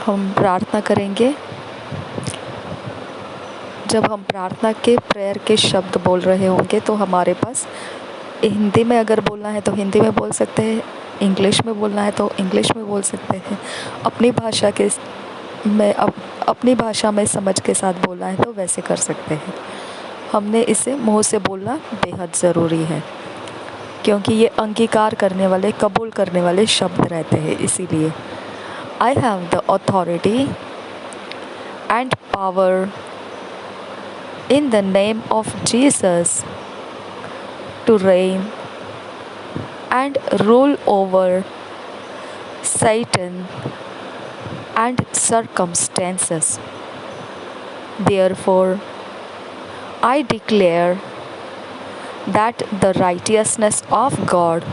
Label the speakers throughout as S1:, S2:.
S1: हम प्रार्थना करेंगे। जब हम प्रार्थना के प्रेयर के शब्द बोल रहे होंगे तो हमारे पास हिंदी में अगर बोलना है तो हिंदी में बोल सकते हैं, इंग्लिश में बोलना है तो इंग्लिश में बोल सकते हैं, अपनी भाषा में समझ के साथ बोलना है तो वैसे कर सकते हैं। हमने इसे मुंह से बोलना बेहद ज़रूरी है क्योंकि ये अंगीकार करने वाले, कबूल करने वाले शब्द रहते हैं। इसीलिए I have the authority and power in the name of Jesus to reign and rule over Satan and circumstances. Therefore, I declare that the righteousness of God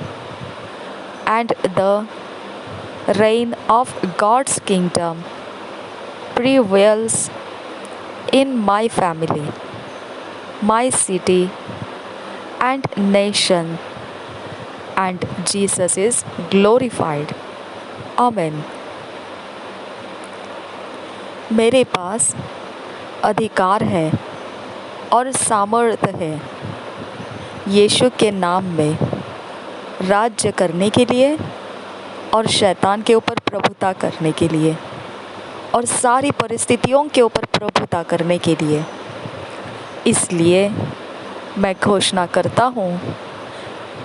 S1: and the reign of God's kingdom prevails in my family, my city and nation, and Jesus is glorified. Amen. मेरे पास अधिकार है और सामर्थ्य है यीशु के नाम में राज्य करने के लिए और शैतान के ऊपर प्रभुता करने के लिए और सारी परिस्थितियों के ऊपर प्रभुता करने के लिए। इसलिए मैं घोषणा करता हूँ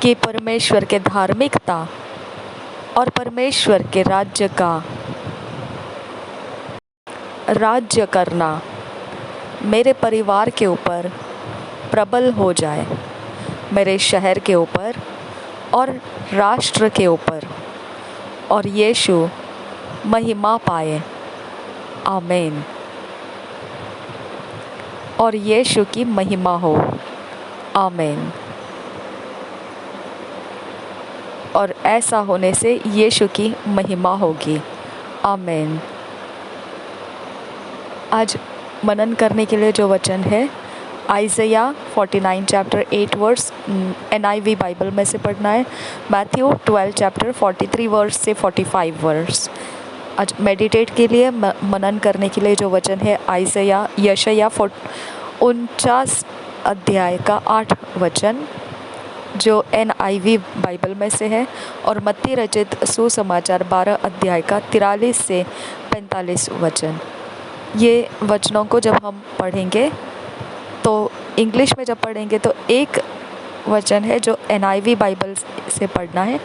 S1: कि परमेश्वर के धार्मिकता और परमेश्वर के राज्य का राज्य करना मेरे परिवार के ऊपर प्रबल हो जाए, मेरे शहर के ऊपर और राष्ट्र के ऊपर, और यीशु महिमा पाए। आमीन। और यीशु की महिमा हो। आमीन। और ऐसा होने से यीशु की महिमा होगी। आमीन। आज मनन करने के लिए जो वचन है Isaiah 49 chapter 8 verse NIV Bible में से पढ़ना है, मैथ्यू 12 चैप्टर 43 वर्स से 45 वर्स। आज मेडिटेट के लिए, मनन करने के लिए जो वचन है यशायाह 49 अध्याय का 8 वचन जो NIV बाइबल में से है, और मत्ती रचित सुसमाचार 12 अध्याय का 43 से 45 वचन। ये वचनों को जब हम पढ़ेंगे तो इंग्लिश में जब पढ़ेंगे तो एक वचन है जो NIV बाइबल से पढ़ना है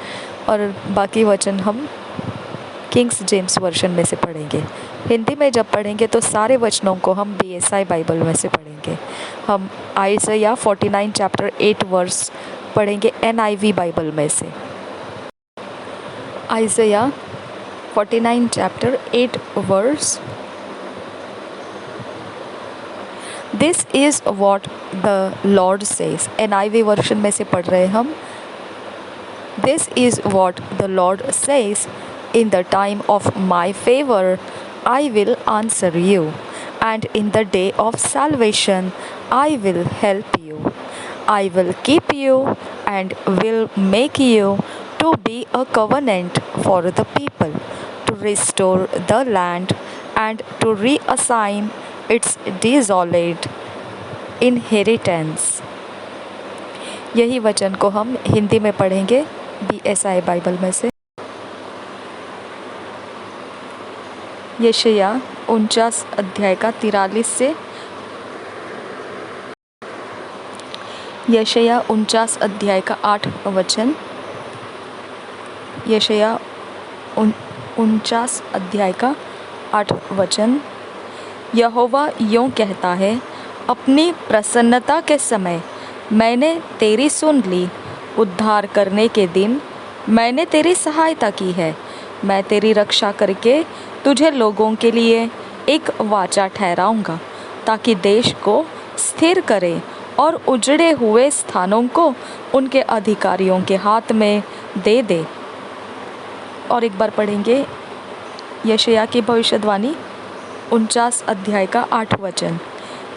S1: और बाकी वचन हम किंग्स जेम्स वर्जन में से पढ़ेंगे। हिंदी में जब पढ़ेंगे तो सारे वचनों को हम BSI बाइबल में से पढ़ेंगे। हम आइज़ाया 49 चैप्टर 8 वर्स पढ़ेंगे NIV बाइबल में से। Isaiah 49 chapter 8 verse. This is what the Lord says. NIV version में से पढ़ रहे हम। This is what the Lord says. In the time of my favor, I will answer you, and in the day of salvation, I will help you. I will keep you and will make you to be a covenant for the people, to restore the land and to reassign its desolate inheritance. यही वचन को हम हिंदी में पढ़ेंगे BSI Bible में से। यशायाह 49 अध्याय का 43 से यशायाह 49 अध्याय का 8 वचन। यशायाह 49 अध्याय का 8 वचन। यहोवा यूँ कहता है, अपनी प्रसन्नता के समय मैंने तेरी सुन ली, उद्धार करने के दिन मैंने तेरी सहायता की है। मैं तेरी रक्षा करके तुझे लोगों के लिए एक वाचा ठहराऊंगा, ताकि देश को स्थिर करे और उजड़े हुए स्थानों को उनके अधिकारियों के हाथ में दे दे। और एक बार पढ़ेंगे यशायाह की भविष्यवाणी 49 अध्याय का 8 वचन।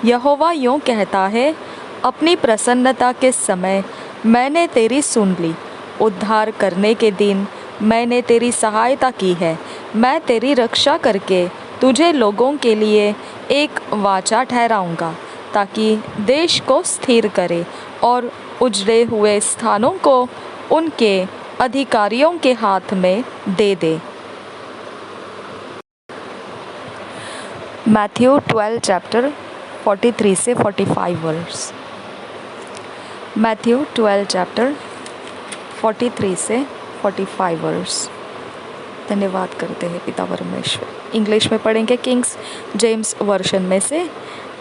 S1: यहोवा यूँ कहता है, अपनी प्रसन्नता के समय मैंने तेरी सुन ली, उद्धार करने के दिन मैंने तेरी सहायता की है। मैं तेरी रक्षा करके तुझे लोगों के लिए एक वाचा ठहराऊंगा, ताकि देश को स्थिर करे और उजड़े हुए स्थानों को उनके अधिकारियों के हाथ में दे दे। मैथ्यू 12 चैप्टर 43 से 45 वर्स। मैथ्यू 12 चैप्टर 43 से 45 वर्स। धन्यवाद करते हैं पिता परमेश्वर। इंग्लिश में पढ़ेंगे किंग्स जेम्स वर्शन में से।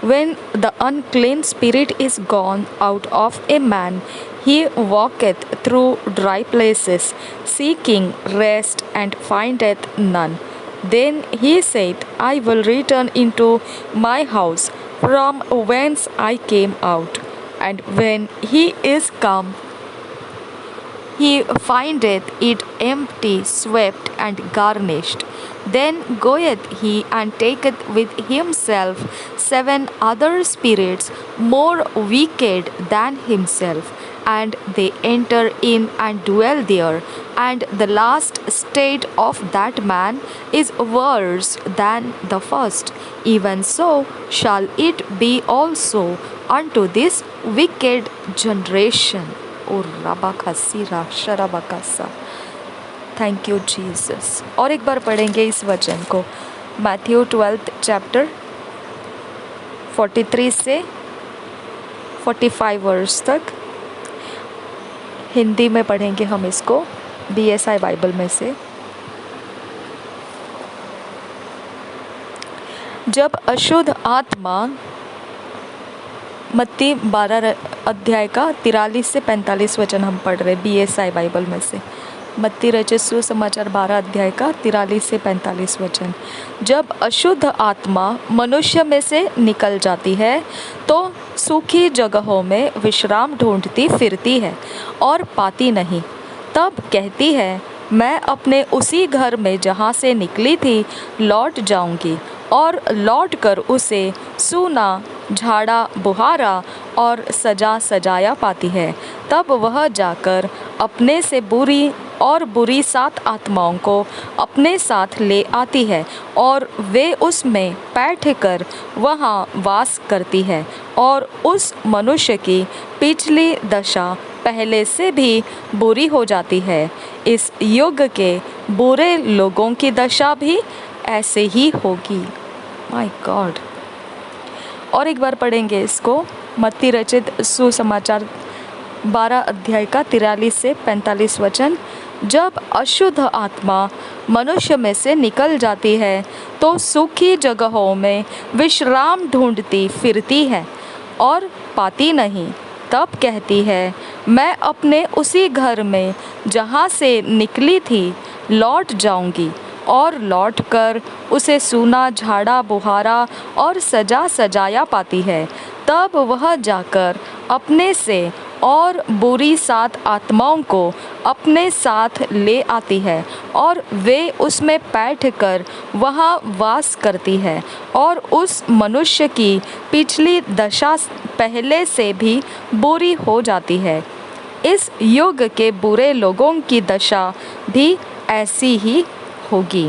S1: When the unclean spirit is gone out of a man, he walketh through dry places, seeking rest, and findeth none. Then he saith, I will return into my house from whence I came out. And when he is come, he findeth it empty, swept, and garnished. Then goeth he and taketh with himself 7 other spirits more wicked than himself, and they enter in and dwell there. And the last state of that man is worse than the first. Even so shall it be also unto this wicked generation. O Rabakasira Sharabakasa. Thank you Jesus. और एक बार पढ़ेंगे इस वचन को, Matthew 12 chapter 43 से 45 verse तक। हिंदी में पढ़ेंगे हम इसको BSI बाइबल में से। जब अशुद्ध आत्मा, मत्ती 12 अध्याय का 43 से 45 वचन हम पढ़ रहे BSI बाइबल में से। मत्ती रचित सुसमाचार 12 अध्याय का 43 से 45 वचन। जब अशुद्ध आत्मा मनुष्य में से निकल जाती है तो सूखी जगहों में विश्राम ढूंढती फिरती है और पाती नहीं। तब कहती है, मैं अपने उसी घर में जहाँ से निकली थी लौट जाऊंगी, और लौट कर उसे सूना, झाड़ा बुहारा और सजा सजाया पाती है। तब वह जाकर अपने से बुरी 7 आत्माओं को अपने साथ ले आती है, और वे उसमें बैठकर वहाँ वास करती है, और उस मनुष्य की पिछली दशा पहले से भी बुरी हो जाती है। इस युग के बुरे लोगों की दशा भी ऐसे ही होगी। My God. और एक बार पढ़ेंगे इसको, मत्ती रचित सुसमाचार 12 अध्याय का 43 से 45 वचन। जब अशुद्ध आत्मा मनुष्य में से निकल जाती है तो सूखी जगहों में विश्राम ढूंढती फिरती है और पाती नहीं। तब कहती है, मैं अपने उसी घर में जहाँ से निकली थी लौट जाऊंगी, और लौटकर उसे सूना, झाड़ा बुहारा और सजा सजाया पाती है। तब वह जाकर अपने से और बुरी 7 आत्माओं को अपने साथ ले आती है, और वे उसमें बैठकर वहाँ वास करती है, और उस मनुष्य की पिछली दशा पहले से भी बुरी हो जाती है। इस युग के बुरे लोगों की दशा भी ऐसी ही होगी।